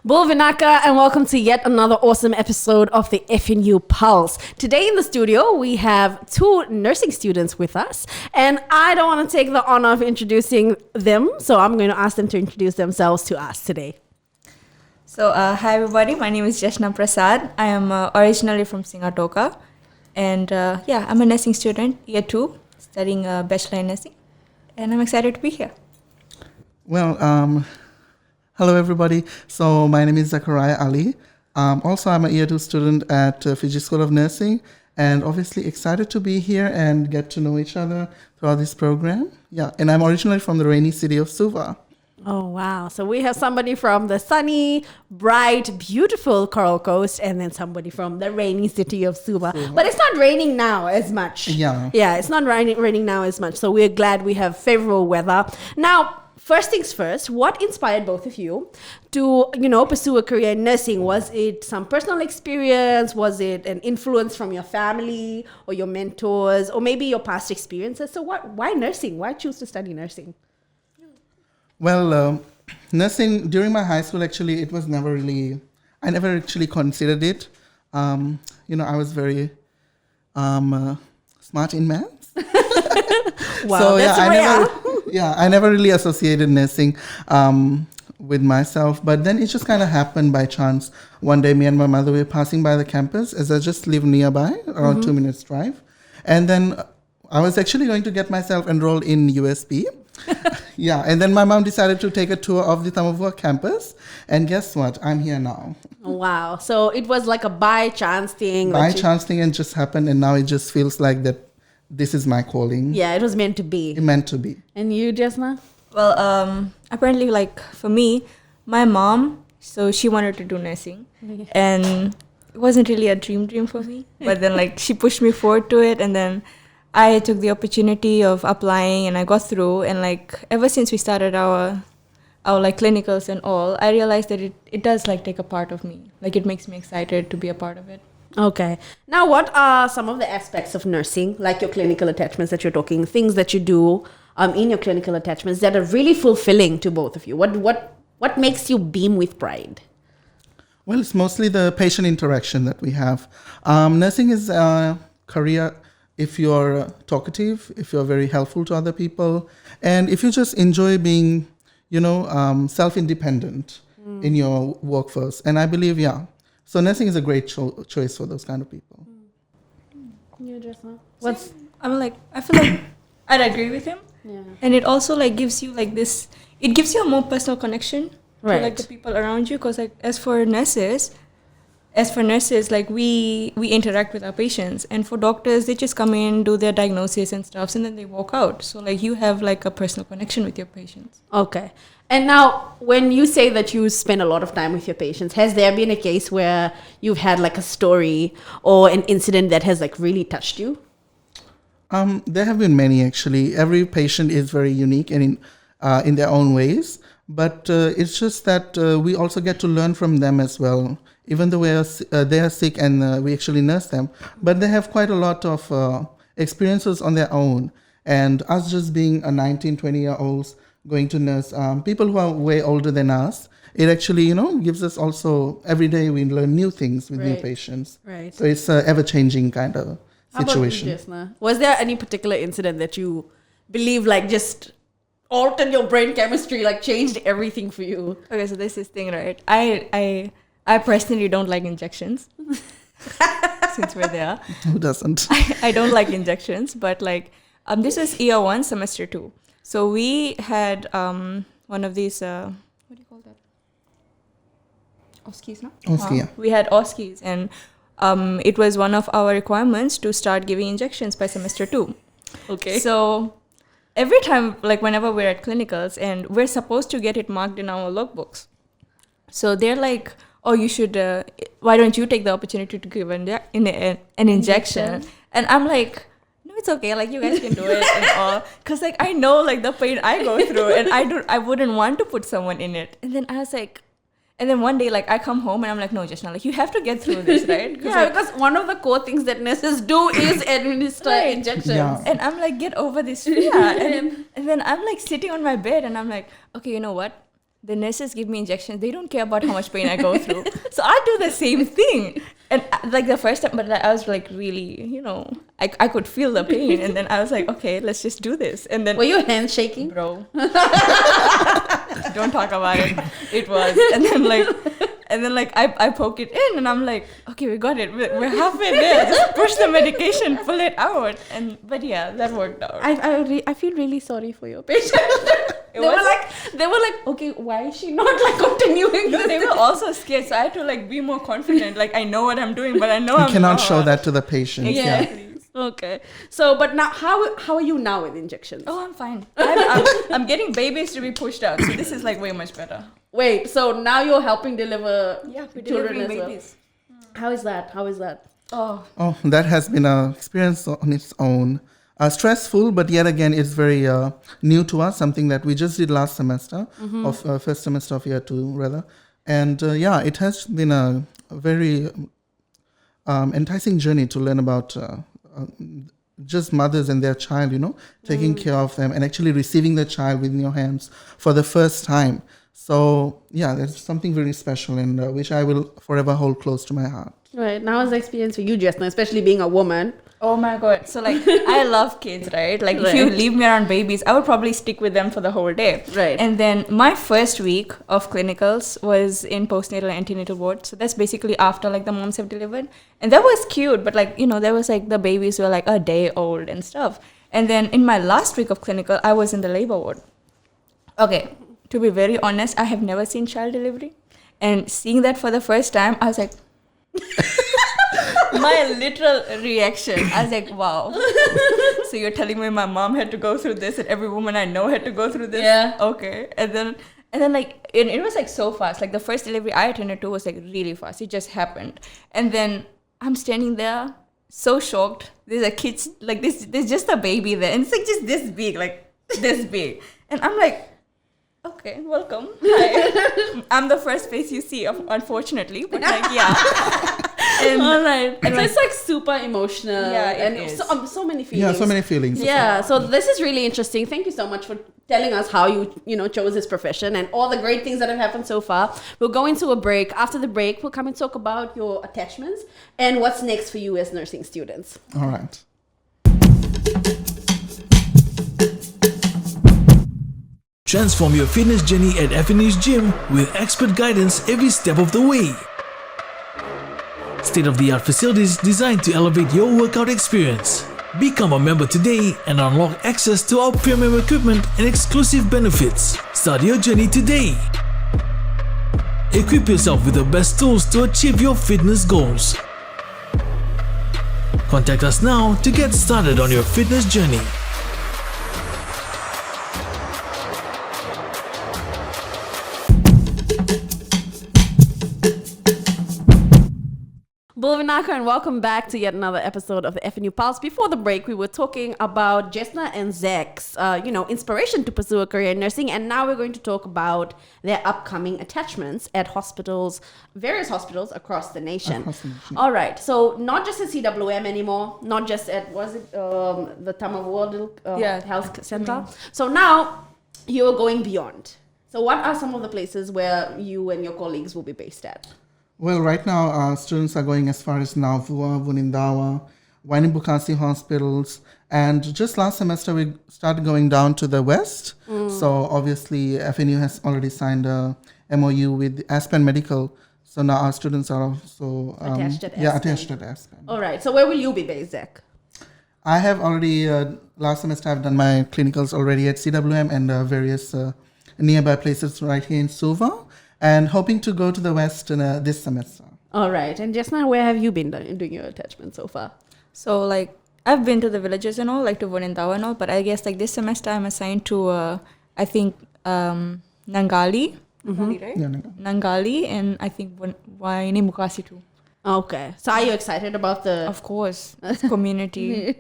Bul Vinaka, and welcome to yet another awesome episode of the FNUPulse. Today in the studio, we have two nursing students with us, and I don't want to take the honor of introducing them, so I'm going to ask them to introduce themselves to us today. So, hi everybody, my name is Jasna Prasad. I am originally from Singatoka, and I'm a nursing student, year 2, studying Bachelor in Nursing, and I'm excited to be here. Well, hello everybody. So my name is Zakariyah Ali. Also, I'm a year 2 student at Fiji School of Nursing, and obviously excited to be here and get to know each other throughout this program. Yeah, and I'm originally from the rainy city of Suva. Oh, wow. So we have somebody from the sunny, bright, beautiful Coral Coast, and then somebody from the rainy city of Suva. But it's not raining now as much. Yeah. Yeah, it's not raining now as much. So we're glad we have favorable weather. Now, first things first, what inspired both of you to, pursue a career in nursing? Was it some personal experience? Was it an influence from your family or your mentors or maybe your past experiences? So why nursing? Why choose to study nursing? Well, nursing during my high school, actually, it was I never actually considered it. I was very smart in maths. Wow, so that's I never really associated nursing with myself. But then it just kind of happened by chance. One day, me and my mother were passing by the campus, as I just live nearby, around 2 minutes drive. And then I was actually going to get myself enrolled in USP. Yeah, and then my mom decided to take a tour of the Thamavua campus. And guess what? I'm here now. Wow. So it was like a by chance thing. And just happened. And now it just feels like that this is my calling. Yeah, it was meant to be. It meant to be. And you, Jasna? Well, apparently, for me, my mom, so she wanted to do nursing. And it wasn't really a dream for me. But then, she pushed me forward to it. And then I took the opportunity of applying and I got through. And, ever since we started our clinicals and all, I realized that it does, take a part of me. It makes me excited to be a part of it. Okay. Now, what are some of the aspects of nursing, like your clinical attachments that you're talking, things that you do in your clinical attachments that are really fulfilling to both of you? What makes you beam with pride? Well, it's mostly the patient interaction that we have. Nursing is a career if you're talkative, if you're very helpful to other people, and if you just enjoy being, self-independent in your workforce. And I believe, so nursing is a great choice for those kind of people. You, Jasna? I feel like I'd agree with him. Yeah. And it also gives you this, it gives you a more personal connection right. to the people around you. Because as for nurses, we interact with our patients, and for doctors, they just come in, do their diagnosis and stuff, and then they walk out. So you have a personal connection with your patients. Okay. And now, when you say that you spend a lot of time with your patients, has there been a case where you've had a story or an incident that has really touched you? There have been many, actually. Every patient is very unique and in their own ways. But it's just that we also get to learn from them as well. Even though they are sick and we actually nurse them, but they have quite a lot of experiences on their own. And us just being a 19, 20-year-olds going to nurse people who are way older than us, it actually, gives us also, every day we learn new things with new patients. Right. So it's an ever-changing kind of situation. How about you, Jasna? Was there any particular incident that you believe just altered your brain chemistry, changed everything for you? Okay, so this is thing, right? I personally don't like injections. Since we're there. Who doesn't? I don't like injections, but this was year 1, semester 2. So we had one of these, what do you call that? OSCEs, no? OSCE, yeah. We had OSCEs, and it was one of our requirements to start giving injections by semester 2. Okay. So every time, whenever we're at clinicals, and we're supposed to get it marked in our logbooks. So they're oh, you should, why don't you take the opportunity to give an injection? And I'm no, it's okay, you guys can do it and all. Because, I know, the pain I go through, and I wouldn't want to put someone in it. And then I was and then one day, I come home, and I'm no, Jasna, you have to get through this, right? Yeah, because one of the core things that nurses do is administer injections. Yeah. And I'm get over this fear. And then I'm sitting on my bed, and I'm okay, you know what? the nurses give me injections. They don't care about how much pain I go through. So I do the same thing. And like the first time, but I was like really, I could feel the pain. And then I was like, okay, let's just do this. And then Were your hands shaking? bro, don't talk about it. It was. And then I poke it in and I'm like, okay, we got it. We're halfway there. Just push the medication, pull it out. But yeah, that worked out. I feel really sorry for your patient. They were like, okay, why is she not like continuing this? They were also scared, so I had to like be more confident. Like I know what I'm doing, but I know You cannot show that to the patient. Exactly. Okay. So, but now, how are you now with injections? Oh, I'm fine. I'm getting babies to be pushed out, so this is like way much better. Wait, so now you're helping deliver We're children delivering as well. babies. How is that? How is that? Oh, Oh, that has been an experience on its own. Stressful, but yet again, it's very new to us, something that we just did last semester, of first semester of year 2, rather. And it has been a very enticing journey to learn about just mothers and their child, taking care of them and actually receiving the child within your hands for the first time. So, there's something very special and which I will forever hold close to my heart. Right. Now is the experience for you, Jasna, especially being a woman. oh my God. So like, I love kids, right? Like if you Right. leave me around babies, I would probably stick with them for the whole day. Right. And then my first week of clinicals was in postnatal and antenatal ward. So that's basically after like the moms have delivered. And that was cute, but like, there was like the babies were like a day old and stuff. And then in my last week of clinical, I was in the labor ward. Okay, to be very honest, I have never seen child delivery. And seeing that for the first time, I was like, my literal reaction, I was like, wow. So you're telling me my mom had to go through this and every woman I know had to go through this? Yeah. Okay. And then like, it was like so fast. Like the first delivery I attended to was like really fast. It just happened. And then I'm standing there so shocked. There's a kid, like this, there's just a baby there. And it's like just this big, like this big. And I'm like, okay, welcome. Hi. I'm the first face you see, unfortunately. But like, yeah. And, All right. and So like- it's like super emotional. Yeah, it and is. so many feelings. Yeah, so many feelings. Yeah, so this is really interesting. Thank you so much for telling us how you chose this profession and all the great things that have happened so far. We'll go into a break. After the break, we'll come and talk about your attachments and what's next for you as nursing students. All right. Transform your fitness journey at FNU's gym with expert guidance every step of the way. State-of-the-art facilities designed to elevate your workout experience. Become a member today and unlock access to our premium equipment and exclusive benefits. Start your journey today. Equip yourself with the best tools to achieve your fitness goals. Contact us now to get started on your fitness journey. Bulvinaka, and welcome back to yet another episode of the FNUPulse. Before the break, we were talking about Jasna and Zak's, inspiration to pursue a career in nursing, and now we're going to talk about their upcoming attachments at hospitals, various hospitals across the nation. All right, so not just at CWM anymore, not just at the Tamawar Health Center. So now you are going beyond. So what are some of the places where you and your colleagues will be based at? Well, right now, students are going as far as Navua, Vunindawa, Wainibukasi hospitals. And just last semester, we started going down to the west. So obviously, FNU has already signed a MOU with Aspen Medical. So now our students are also Attached at attached at Aspen. All right, so where will you be based, Zak? I have already, last semester, I've done my clinicals already at CWM and various nearby places right here in Suva. And hoping to go to the west this semester. All right. And just now, where have you been doing your attachment so far? So like I've been to the villages and all, like to Vunindawa and all, but I guess like this semester I'm assigned to I think Nangali, right? Yeah, no. Nangali, and I think Wainimukasi too. Okay. So are you excited about the... Of course, community.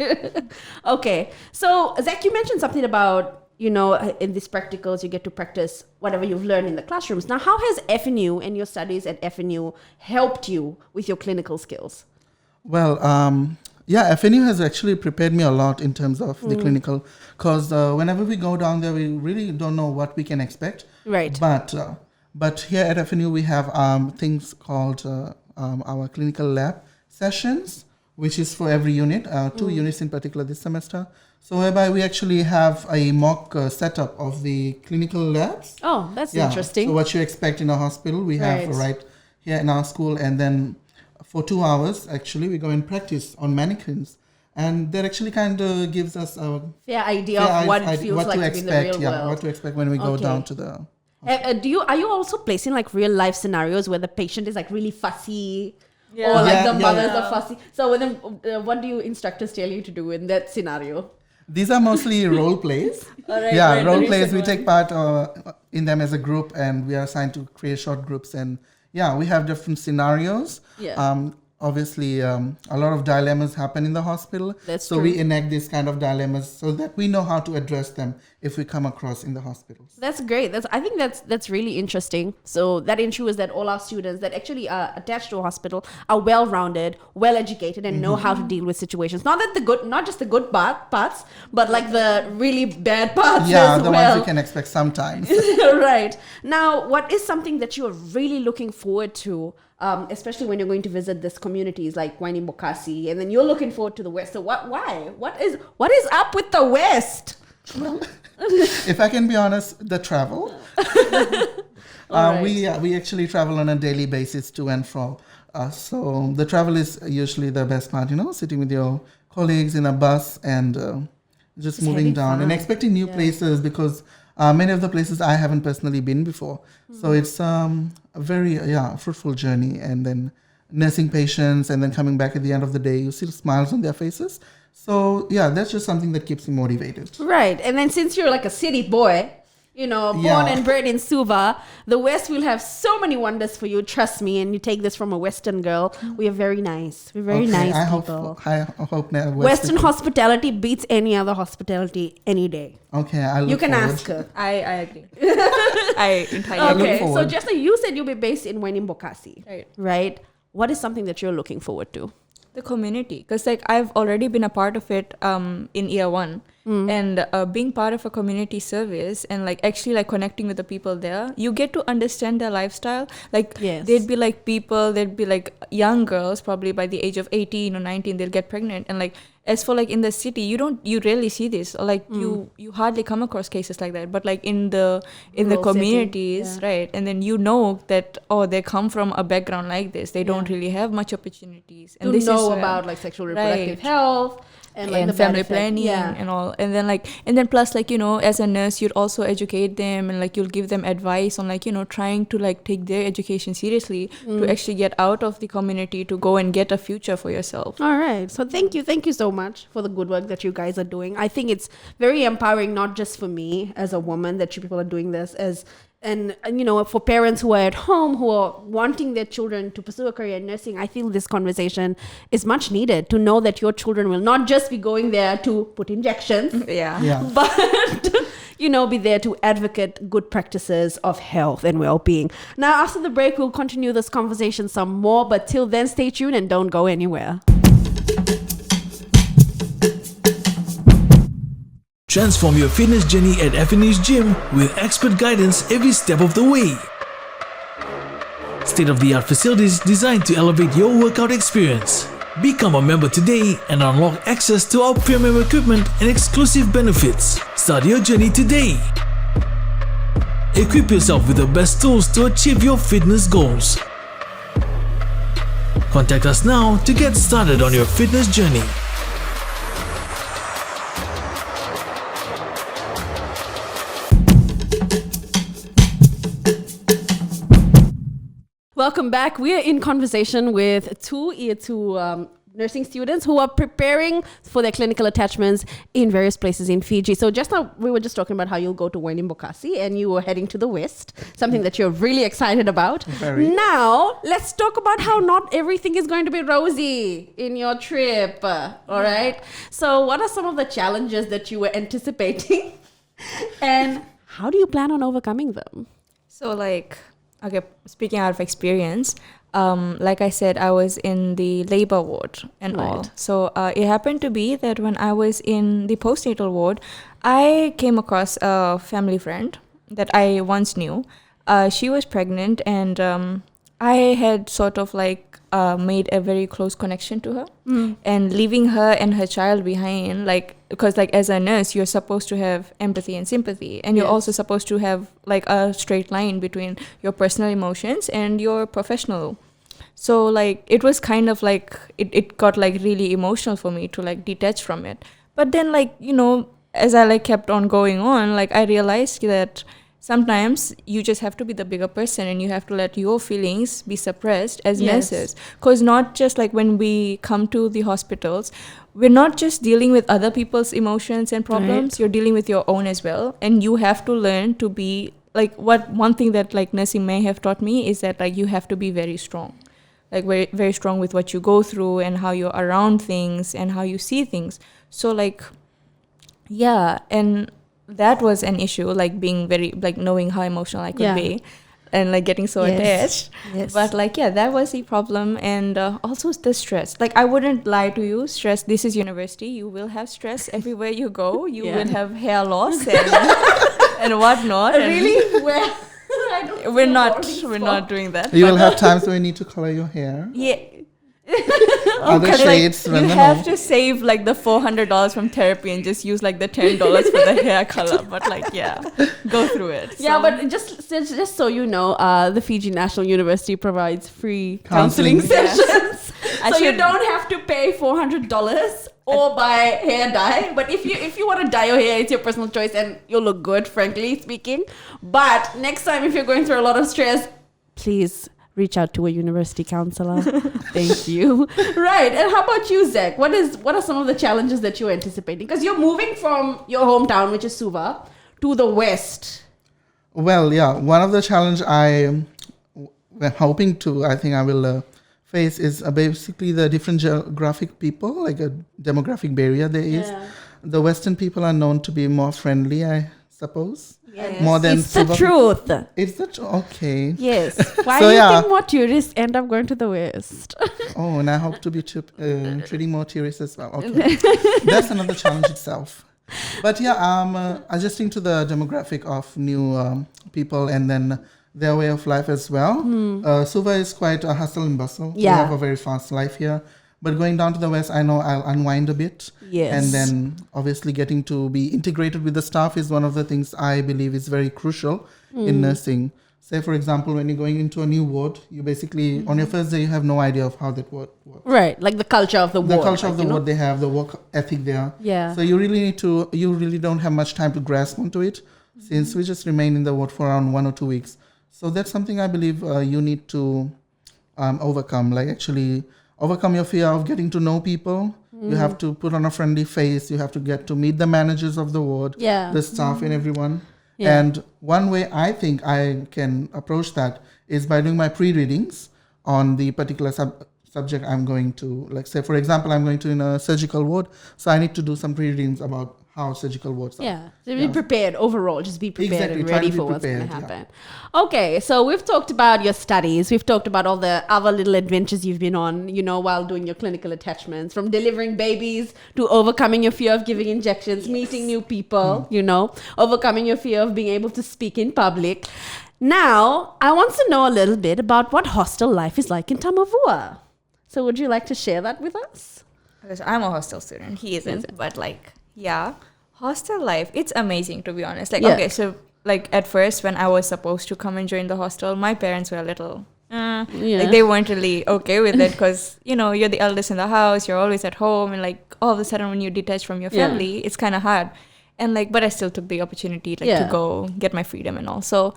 Okay. So, Zak, you mentioned something about, in these practicals, you get to practice whatever you've learned in the classrooms. Now, how has FNU and your studies at FNU helped you with your clinical skills? Well, Yeah, FNU has actually prepared me a lot in terms of the clinical, because whenever we go down there, we really don't know what we can expect. Right. But here at FNU, we have things called our clinical lab sessions, which is for every unit, 2 units in particular this semester. So whereby we actually have a mock setup of the clinical labs. Oh, that's Yeah, interesting. So what you expect in a hospital, we have right here in our school, and then for 2 hours, actually, we go and practice on mannequins, and that actually kind of gives us a fair idea of what it feels like to be in the real world. what to expect when we go down to the. Are you also placing like real life scenarios where the patient is like really fussy? Yeah. Or like Yeah, the yeah, mothers are fussy. So when what do you instructors tell you to do in that scenario? These are mostly role plays. All right, Yeah, right, role the plays. We recent take part in them as a group, and we are assigned to create short groups. And yeah, we have different scenarios. Yeah. Obviously, a lot of dilemmas happen in the hospital. That's so true. we enact these kind of dilemmas so that we know how to address them if we come across in the hospitals. That's great. I think that's really interesting. So that ensures that all our students that actually are attached to a hospital are well-rounded, well-educated, and know how to deal with situations. Not just the good parts, but like the really bad parts Yeah, as the well. ones you can expect sometimes. Right. Now, what is something that you are really looking forward to, especially when you're going to visit these communities like Waini Bokasi, and then you're looking forward to the West? So why? What is up with the West? Well, if I can be honest, the travel. We actually travel on a daily basis to and from. So the travel is usually the best part, sitting with your colleagues in a bus and just moving having down fun. and expecting new places, because many of the places I haven't personally been before. So it's a very fruitful journey, and then nursing patients and then coming back at the end of the day, you see smiles on their faces. So yeah, that's just something that keeps me motivated. Right. And then since you're like a city boy, born and bred in Suva, the West will have so many wonders for you. Trust me. And you take this from a Western girl. We are very nice. We're very nice people. I hope Western hospitality beats any other hospitality any day. Okay, I look You can forward. ask her. I agree. I entirely look Okay. So forward. Jasna, you said you'll be based in Waini Bokasi. Right. Right. What is something that you're looking forward to? The community, because like I've already been a part of it in year 1, and being part of a community service and like actually like connecting with the people there, you get to understand their lifestyle. Like Yes. they'd be like young girls, probably by the age of 18 or 19 they'll get pregnant, and like as for like in the city, you rarely see this, or like you hardly come across cases like that. But like in the Rural communities, setting, right, and then that they come from a background like this, they don't really have much opportunities, and To this know is where- about like sexual reproductive Right. health and like and the bad family effect. planning Yeah. and all, and then plus like as a nurse you'd also educate them, and like you'll give them advice on like trying to like take their education seriously to actually get out of the community to go and get a future for yourself. All right. So thank you so much for the good work that you guys are doing. I think it's very empowering, not just for me as a woman, that you people are doing this and for parents who are at home, who are wanting their children to pursue a career in nursing. I feel this conversation is much needed to know that your children will not just be going there to put injections, Yeah. but be there to advocate good practices of health and well-being. Now, after the break, we'll continue this conversation some more, but till then, stay tuned and don't go anywhere. Transform your fitness journey at FNU's gym with expert guidance every step of the way. State-of-the-art facilities designed to elevate your workout experience. Become a member today and unlock access to our premium equipment and exclusive benefits. Start your journey today. Equip yourself with the best tools to achieve your fitness goals. Contact us now to get started on your fitness journey. Welcome back. We are in conversation with two year 2 nursing students who are preparing for their clinical attachments in various places in Fiji. So just now, we were just talking about how you'll go to Waini Bokasi and you were heading to the West, something that you're really excited about. Very. Now, let's talk about how not everything is going to be rosy in your trip. All right. So what are some of the challenges that you were anticipating and how do you plan on overcoming them? So like, okay, speaking out of experience, like I said, I was in the labor ward and all. Right. So it happened to be that when I was in the postnatal ward, I came across a family friend that I once knew. She was pregnant, and I had sort of like made a very close connection to her. And leaving her and her child behind, like, because like as a nurse, you're supposed to have empathy and sympathy, and you're Yes. also supposed to have like a straight line between your personal emotions and your professional. So like it was kind of like it got like really emotional for me to like detach from it. But then like, you know, as I like kept on going on, like I realized that sometimes you just have to be the bigger person, and you have to let your feelings be suppressed as Yes. nurses. Because not just like when we come to the hospitals, we're not just dealing with other people's emotions and problems, Right. you're dealing with your own as well. And you have to learn to be like, what one thing that like nursing may have taught me is that like you have to be very strong, like very very strong with what you go through and how you're around things and how you see things. So like, yeah, and that was an issue, like being very like knowing how emotional I could Yeah. be and like getting so Yes. attached. Yes. But like, yeah, that was the problem. And also the stress, like I wouldn't lie to you, stress, this is university, you will have stress everywhere you go. You Yeah. will have hair loss and and whatnot. And Really? Where? I don't we're feel not already we're small. not doing that. You But- will have times when you need to color your hair. yeah. Other Because, like, shades. you when they have know. to save like the $400 from therapy and just use like the $10 for the hair color. But like, yeah, go through it. Yeah, So- but just so you know, the Fiji National University provides free Counseling. counseling sessions, I so you should- don't have to pay $400 or buy hair dye. But if you want to dye your hair, it's your personal choice, and you'll look good, frankly speaking. But next time, if you're going through a lot of stress, please reach out to a university counselor. Thank you. Right. And how about you, Zach? What are some of the challenges that you're anticipating? Because you're moving from your hometown, which is Suva, to the west. Well, yeah, one of the challenge I'm hoping to, I think I will face is basically the different geographic people, like a demographic barrier there is. Yeah. The Western people are known to be more friendly, I suppose. Yes. More than It's the Suva- truth. Is that okay? Yes. Why So, do you yeah. think more tourists end up going to the west? Oh, and I hope to be treating more tourists as well. Okay, that's another challenge itself. But yeah, I'm adjusting to the demographic of new people and then their way of life as well. Suva is quite a hustle and bustle. We Yeah. have a very fast life here. But going down to the west, I know I'll unwind a bit. Yes. And then obviously getting to be integrated with the staff is one of the things I believe is very crucial in nursing. Say, for example, when you're going into a new ward, you basically, on your first day, you have no idea of how that ward works. Right, like the culture of the The ward. culture of like, the you know? ward they have, the work ethic there. Yeah. So you really don't have much time to grasp onto it since we just remain in the ward for around 1 or 2 weeks. So that's something I believe you need to overcome, like actually overcome your fear of getting to know people. You have to put on a friendly face. You have to get to meet the managers of the ward, Yeah. the staff and everyone. Yeah. And one way I think I can approach that is by doing my pre-readings on the particular subject I'm going to. Like say, for example, I'm going to in a surgical ward. So I need to do some pre-readings about how surgical wards are. Yeah, so be Yeah. prepared overall. Just be prepared Exactly, and try to ready be for what's going to prepared, yeah. happen. Okay, so we've talked about your studies. We've talked about all the other little adventures you've been on, you know, while doing your clinical attachments, from delivering babies to overcoming your fear of giving injections, meeting new people, you know, overcoming your fear of being able to speak in public. Now, I want to know a little bit about what hostel life is like in Tamavua. So would you like to share that with us? Because I'm a hostel student, he isn't. But like, yeah, hostel life, it's amazing to be honest. Like, Yeah. okay, so like at first when I was supposed to come and join the hostel, my parents were a little, Yeah. like they weren't really okay with it because, you know, you're the eldest in the house, you're always at home, and like all of a sudden when you detach from your Yeah. family, it's kind of hard. And like, but I still took the opportunity like Yeah. to go get my freedom and all. So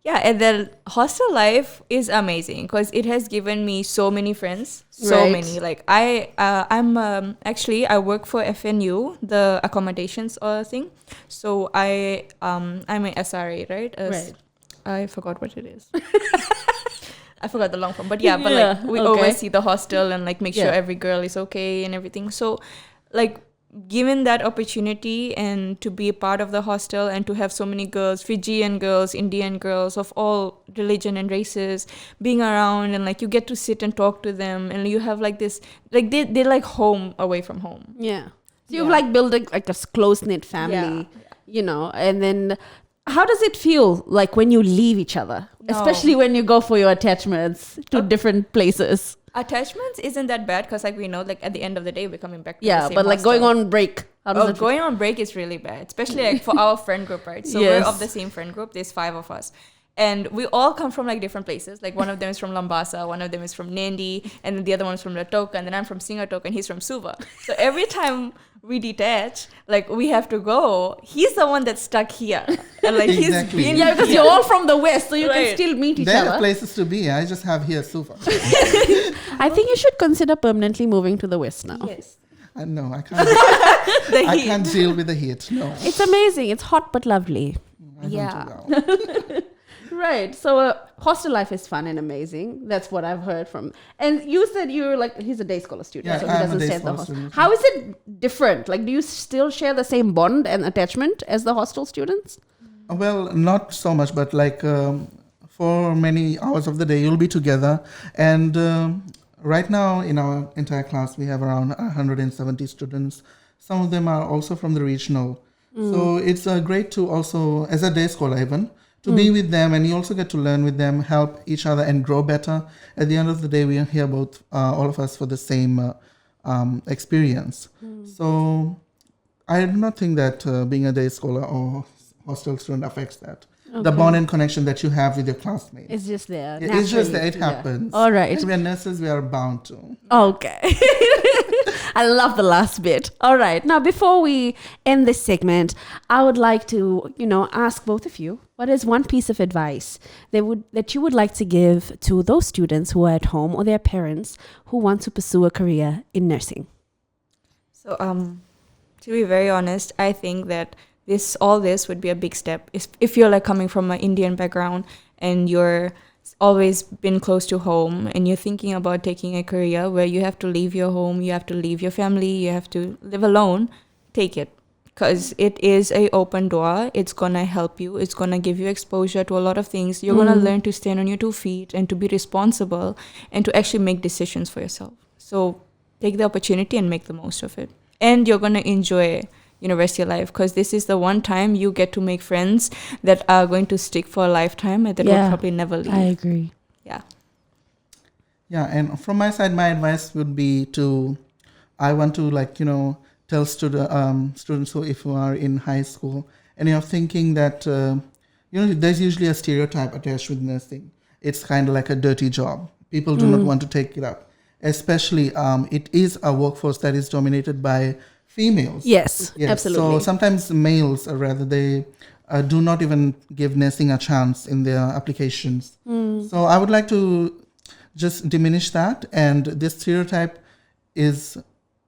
yeah, and the hostel life is amazing because it has given me so many friends, so Right. many. Like I'm actually I work for FNU, the accommodations thing. So I'm an SRA, right? Right. I forgot what it is. I forgot the long form, but yeah, Yeah, like we okay. oversee the hostel and like make sure Yeah. every girl is okay and everything. So like given that opportunity and to be a part of the hostel and to have so many girls, Fijian girls, Indian girls of all religion and races being around, and like you get to sit and talk to them, and you have like this, like they're like home away from home. Yeah. So you've like built like a close-knit family, you know, and then how does it feel like when you leave each other, especially when you go for your attachments to different places? Attachments isn't that bad because like we know like at the end of the day we're coming back to the Yeah, same but like hostel. going on break, how does it feel? Going on break is really bad, especially like for our friend group, right? So Yes. we're of the same friend group. There's 5 of us. And we all come from like different places. Like one of them is from Lambasa, one of them is from Nandi, and then the other one is from Latoka, and then I'm from Singatoka, and he's from Suva. So every time we detach, like we have to go, he's the one that's stuck here. And like Exactly. he's been Yeah, because you're all from the west, so you can still meet each There are other. places to be. I just have here Suva. I think you should consider permanently moving to the west now. Yes. No, I can't. The I heat. can't deal with the heat. No. It's amazing. It's hot but lovely. I don't do Yeah. well. Right. So hostel life is fun and amazing. That's what I've heard from. And you said you're like, he's a day scholar student, Yeah, so he I'm a doesn't day stay at the scholar hostel. student. How is it different? Like, do you still share the same bond and attachment as the hostel students? Well, not so much, but like for many hours of the day, you'll be together. And right now, in our entire class, we have around 170 students. Some of them are also from the regional. So it's great to also, as a day scholar even, to be with them, and you also get to learn with them, help each other, and grow better. At the end of the day, we are here both, all of us, for the same experience. So I do not think that being a day scholar or hostel student affects that. The bond and connection that you have with your classmates. It's just there. It's just that naturally. it happens. All right. And we are nurses, we are bound to. Okay. I love the last bit. All right. Now, before we end this segment, I would like to, ask both of you, what is one piece of advice that you would like to give to those students who are at home or their parents who want to pursue a career in nursing? So, to be very honest, I think that all this would be a big step. If you're like coming from an Indian background and you're always been close to home and you're thinking about taking a career where you have to leave your home, you have to leave your family, you have to live alone, take it. Because it is a open door. It's gonna help you. It's gonna give you exposure to a lot of things. You're gonna learn to stand on your 2 feet and to be responsible and to actually make decisions for yourself. So take the opportunity and make the most of it. And you're gonna enjoy university life, because this is the one time you get to make friends that are going to stick for a lifetime and that will probably never leave. I agree. Yeah. Yeah, and from my side, my advice would be I want to tell students who, if you are in high school and you're thinking that, there's usually a stereotype attached with nursing. It's kind of like a dirty job. People do not want to take it up. Especially, it is a workforce that is dominated by females. Yes, absolutely. So sometimes males, they do not even give nursing a chance in their applications. So I would like to just diminish that. And this stereotype is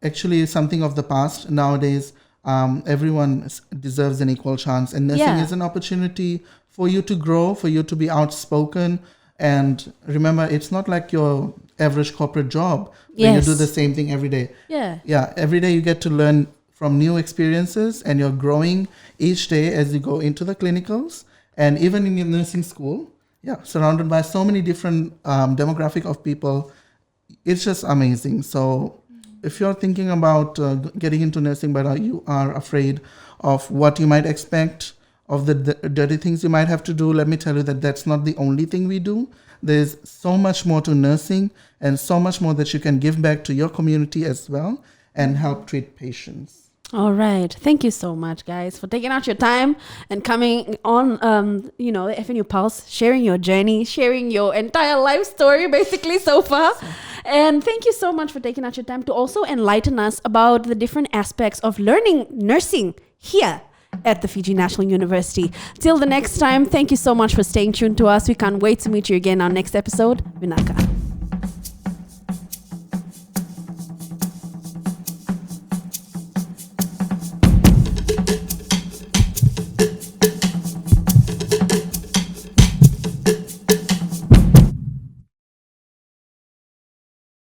actually something of the past. Nowadays, everyone deserves an equal chance. And nursing is an opportunity for you to grow, for you to be outspoken. And remember, it's not like your average corporate job where you do the same thing every day. Yeah, every day you get to learn from new experiences, and you're growing each day as you go into the clinicals. And even in your nursing school, surrounded by so many different demographic of people, it's just amazing. So if you're thinking about getting into nursing, but you are afraid of what you might expect, of the dirty things you might have to do, let me tell you that that's not the only thing we do. There's so much more to nursing, and so much more that you can give back to your community as well and help treat patients. All right. Thank you so much, guys, for taking out your time and coming on, the FNU Pulse, sharing your journey, sharing your entire life story, basically, so far. And thank you so much for taking out your time to also enlighten us about the different aspects of learning nursing here at the Fiji National University. Till the next time, thank you so much for staying tuned to us. We can't wait to meet you again on our next episode. Vinaka.